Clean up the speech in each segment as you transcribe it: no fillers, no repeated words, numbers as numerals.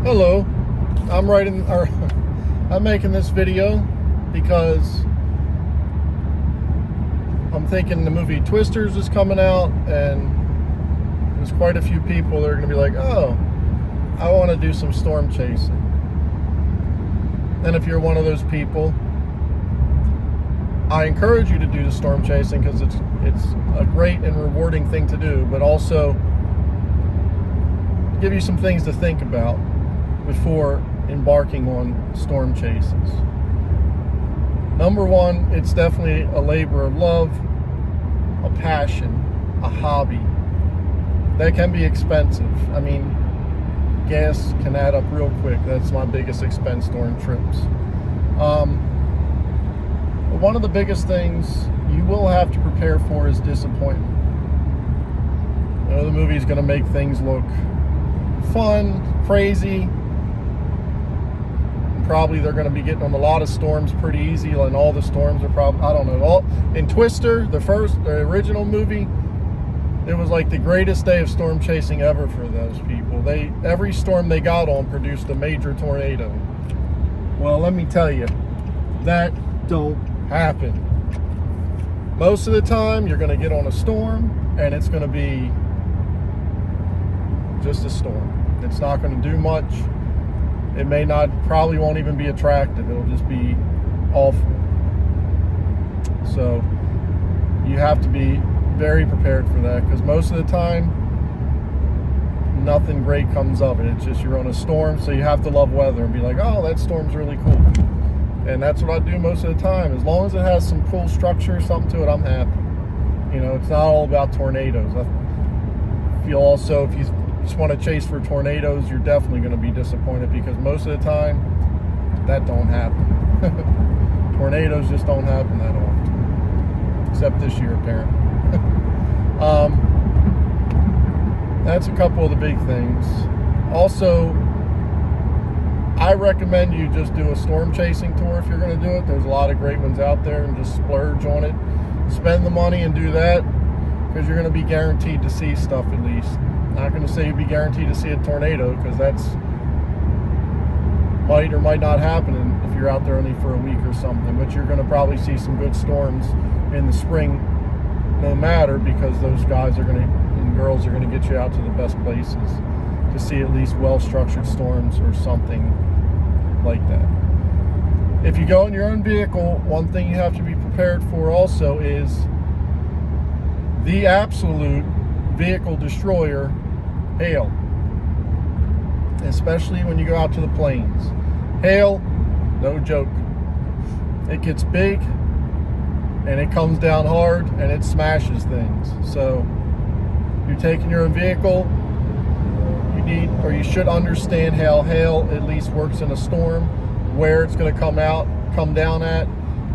Hello, I'm making this video because I'm thinking the movie Twisters is coming out, and there's quite a few people that are going to be like, oh, I want to do some storm chasing. And if you're one of those people, I encourage you to do the storm chasing because it's a great and rewarding thing to do, but also give you some things to think about before embarking on storm chases. Number one, it's definitely a labor of love, a passion, a hobby. That can be expensive. I mean, gas can add up real quick. That's my biggest expense during trips. But one of the biggest things you will have to prepare for is disappointment. You know, the movie's going to make things look fun, crazy. Probably they're going to be getting on a lot of storms pretty easy, and all the storms are probably, I don't know. In Twister, the original movie, it was like the greatest day of storm chasing ever for those people. Every storm they got on produced a major tornado. Well, let me tell you, that don't happen. Most of the time, you're going to get on a storm, and it's going to be just a storm. It's not going to do much. It probably won't even be attractive. It'll just be awful. So you have to be very prepared for that, because most of the time, nothing great comes of it. It's just you're on a storm, so you have to love weather and be like, oh, that storm's really cool. And that's what I do most of the time. As long as it has some cool structure, something to it, I'm happy. You know, it's not all about tornadoes. I feel also, if you just want to chase for tornadoes, you're definitely going to be disappointed, because most of the time that don't happen. Tornadoes just don't happen that often, except this year apparently. That's a couple of the big things. Also, I recommend you just do a storm chasing tour if you're going to do it. There's a lot of great ones out there, and just splurge on it. Spend the money and do that, because you're going to be guaranteed to see stuff at least. Not going to say you'd be guaranteed to see a tornado, because that's might or might not happen if you're out there only for a week or something. But you're going to probably see some good storms in the spring, no matter, because those guys and girls are going to get you out to the best places to see at least well-structured storms or something like that. If you go in your own vehicle, one thing you have to be prepared for also is the absolute vehicle destroyer, hail. Especially when you go out to the plains. Hail, no joke. It gets big, and it comes down hard, and it smashes things. So you're taking your own vehicle, you should understand how hail at least works in a storm, where it's going to come down at,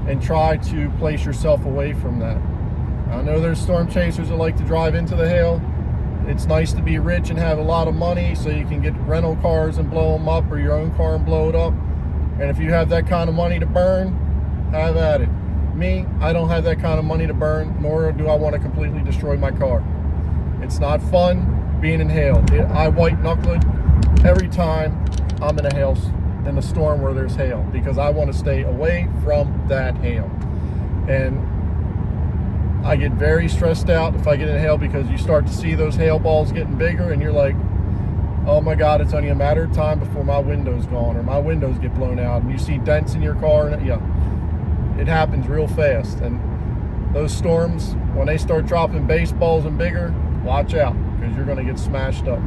and try to place yourself away from that. I know there's storm chasers that like to drive into the hail. It's nice to be rich and have a lot of money so you can get rental cars and blow them up, or your own car and blow it up. And if you have that kind of money to burn, have at it. Me, I don't have that kind of money to burn, nor do I want to completely destroy my car. It's not fun being in hail. I white knuckle it every time I'm in a storm where there's hail, because I want to stay away from that hail. And I get very stressed out if I get in hail, because you start to see those hail balls getting bigger, and you're like, oh my God, it's only a matter of time before my window's gone, or my windows get blown out, and you see dents in your car, and it happens real fast. And those storms, when they start dropping baseballs and bigger, watch out, because you're going to get smashed up.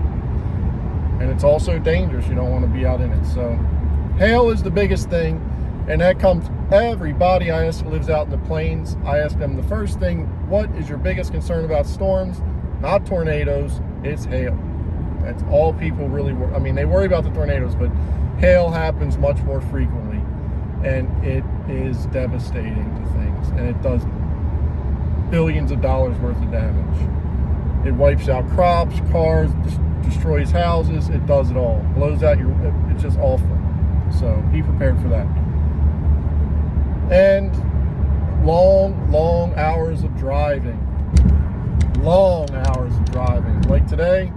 And it's also dangerous. You don't want to be out in it. So hail is the biggest thing, and that comes everybody I ask lives out in the plains. I ask them the first thing, what is your biggest concern about storms? Not tornadoes, it's hail. That's all people really worry. I mean, they worry about the tornadoes, but hail happens much more frequently, and it is devastating to things, and it does billions of dollars worth of damage. It wipes out crops, cars, destroys houses. It does it all. Blows out it's just awful. So be prepared for that. And long hours of driving. Long hours of driving. Like today,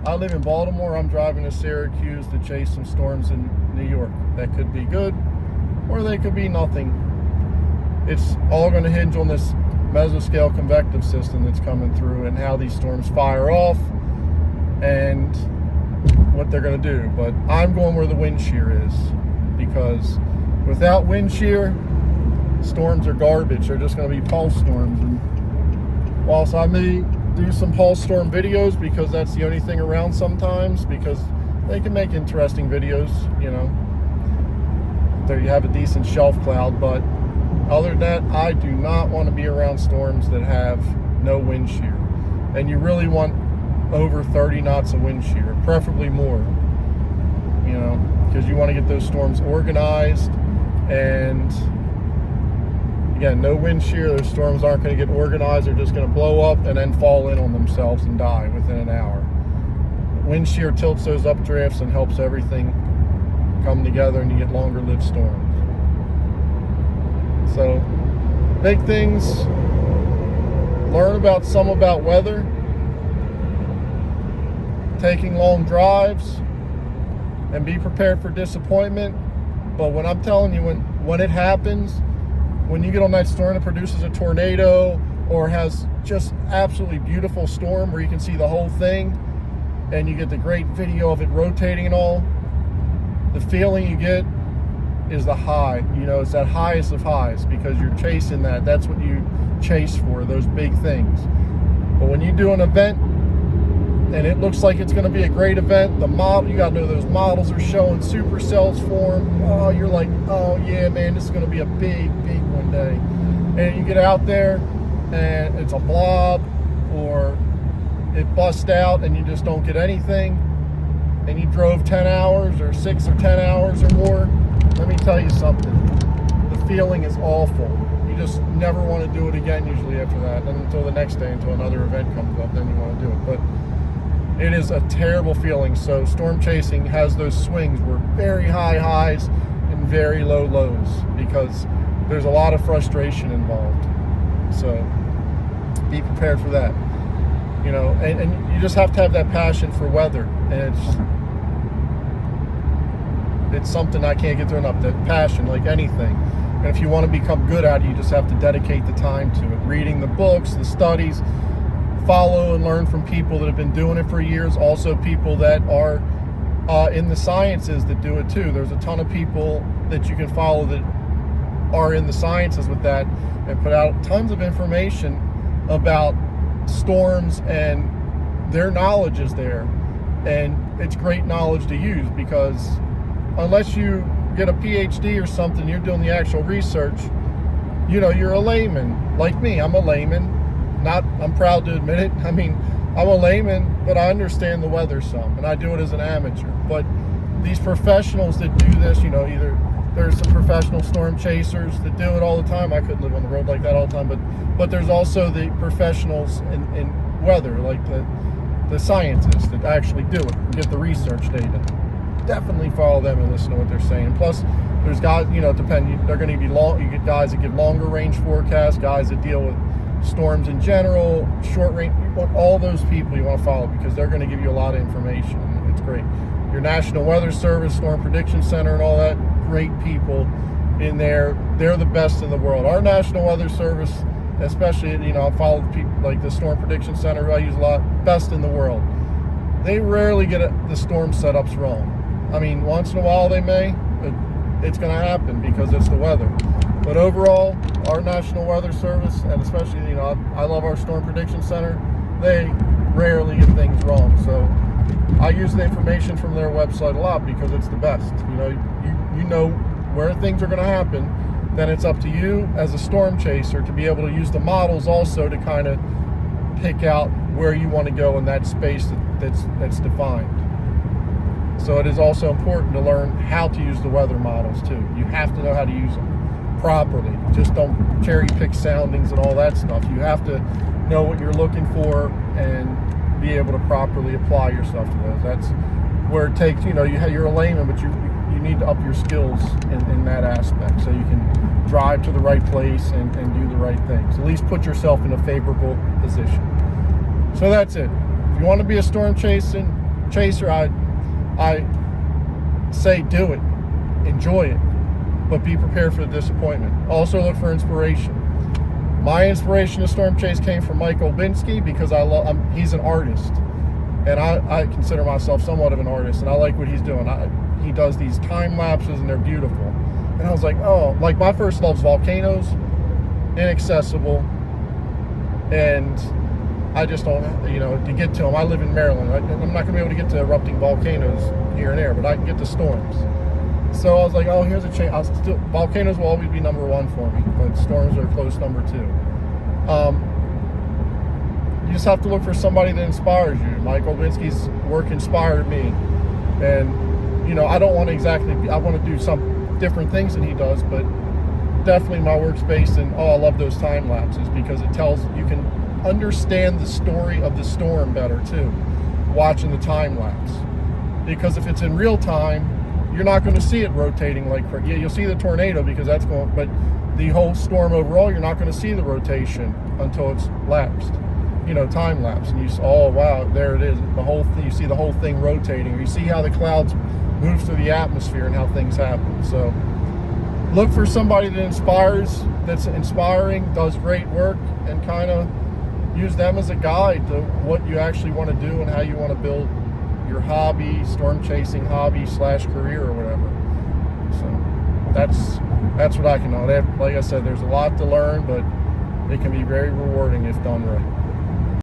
I live in Baltimore. I'm driving to Syracuse to chase some storms in New York. That could be good, or they could be nothing. It's all going to hinge on this mesoscale convective system that's coming through and how these storms fire off and what they're going to do. But I'm going where the wind shear is, because without wind shear, storms are garbage. They're just going to be pulse storms. And whilst I may do some pulse storm videos, because that's the only thing around sometimes, because they can make interesting videos, you know, there you have a decent shelf cloud. But other than that, I do not want to be around storms that have no wind shear. And you really want over 30 knots of wind shear, preferably more, you know, because you want to get those storms organized. And again, no wind shear, those storms aren't going to get organized. They're just going to blow up and then fall in on themselves and die within an hour. Wind shear tilts those updrafts and helps everything come together, and you get longer lived storms. So, big things, learn about weather, taking long drives, and be prepared for disappointment. But when I'm telling you, when it happens, when you get on that storm that produces a tornado or has just absolutely beautiful storm where you can see the whole thing and you get the great video of it rotating and all, the feeling you get is the high. You know, it's that highest of highs, because you're chasing that. That's what you chase for, those big things. But when you do an event and it looks like it's going to be a great event, the model, you got to know those models are showing supercells form. Oh, you're like, oh yeah, man, this is going to be a big one day. And you get out there and it's a blob, or it busts out and you just don't get anything, and you drove 10 hours or 6 or 10 hours or more. Let me tell you something, the feeling is awful. You just never want to do it again usually after that, and until the next day, until another event comes up, then you want to do it. But it is a terrible feeling. So storm chasing has those swings where very high highs and very low lows, because there's a lot of frustration involved. So be prepared for that. You know, and you just have to have that passion for weather, and it's something I can't get through enough, that passion, like anything. And if you want to become good at it, you just have to dedicate the time to it. Reading the books, the studies, follow and learn from people that have been doing it for years. Also people that are in the sciences that do it too. There's a ton of people that you can follow that are in the sciences with that, and put out tons of information about storms, and their knowledge is there. And it's great knowledge to use, because unless you get a PhD or something, you're doing the actual research, you know, you're a layman. Like me, I'm a layman. I'm proud to admit it. I mean, I'm a layman, but I understand the weather some, and I do it as an amateur. But these professionals that do this, you know, either there's some professional storm chasers that do it all the time. I couldn't live on the road like that all the time, but there's also the professionals in weather, like the scientists that actually do it and get the research data. Definitely follow them and listen to what they're saying. Plus, there's guys, you know, they're going to be long. You get guys that give longer range forecasts, guys that deal with storms in general, short range. You want all those people you want to follow, because they're going to give you a lot of information, and it's great. Your National Weather Service, Storm Prediction Center, and all that, great people in there. They're the best in the world. Our National Weather Service, especially, you know, I follow people like the Storm Prediction Center, who I use a lot, best in the world. They rarely get the storm setups wrong. I mean, once in a while they may, but it's going to happen because it's the weather. But overall, our National Weather Service, and especially, you know, I love our Storm Prediction Center, they rarely get things wrong. So I use the information from their website a lot, because it's the best. You know, you know where things are going to happen. Then it's up to you as a storm chaser to be able to use the models also to kind of pick out where you want to go in that space that's defined. So it is also important to learn how to use the weather models too. You have to know how to use them properly. Just don't cherry pick soundings and all that stuff. You have to know what you're looking for and be able to properly apply yourself to those. That's where it takes, you know, you're a layman, but you need to up your skills in that aspect, so you can drive to the right place and do the right things. At least put yourself in a favorable position. So that's it. If you want to be a storm chasing, chaser, I say do it, enjoy it, but be prepared for the disappointment. Also look for inspiration. My inspiration to storm chase came from Mike Olbinski because he's an artist, and I consider myself somewhat of an artist, and I like what he's doing. He does these time lapses, and they're beautiful. And I was like, oh, like my first love's volcanoes, inaccessible, and I just don't, to get to them. I live in Maryland. I'm not going to be able to get to erupting volcanoes here and there, but I can get to storms. So I was like, oh, here's a change. Volcanoes will always be number one for me, but storms are close number two. You just have to look for somebody that inspires you. Mike Olbinski's work inspired me. And, I don't want to I want to do some different things than he does, but definitely my work's based in, I love those time lapses because you can understand the story of the storm better too, watching the time lapse. Because if it's in real time, you're not going to see it rotating you'll see the tornado because that's going, but the whole storm overall, you're not going to see the rotation until it's lapsed, time lapse. And oh wow, there it is. The whole thing, you see the whole thing rotating, or you see how the clouds move through the atmosphere and how things happen. So look for somebody that's inspiring, does great work, and kind of use them as a guide to what you actually want to do and how you want to build your hobby, storm chasing hobby / career or whatever. So that's what I can know. Like I said, there's a lot to learn, but it can be very rewarding if done right.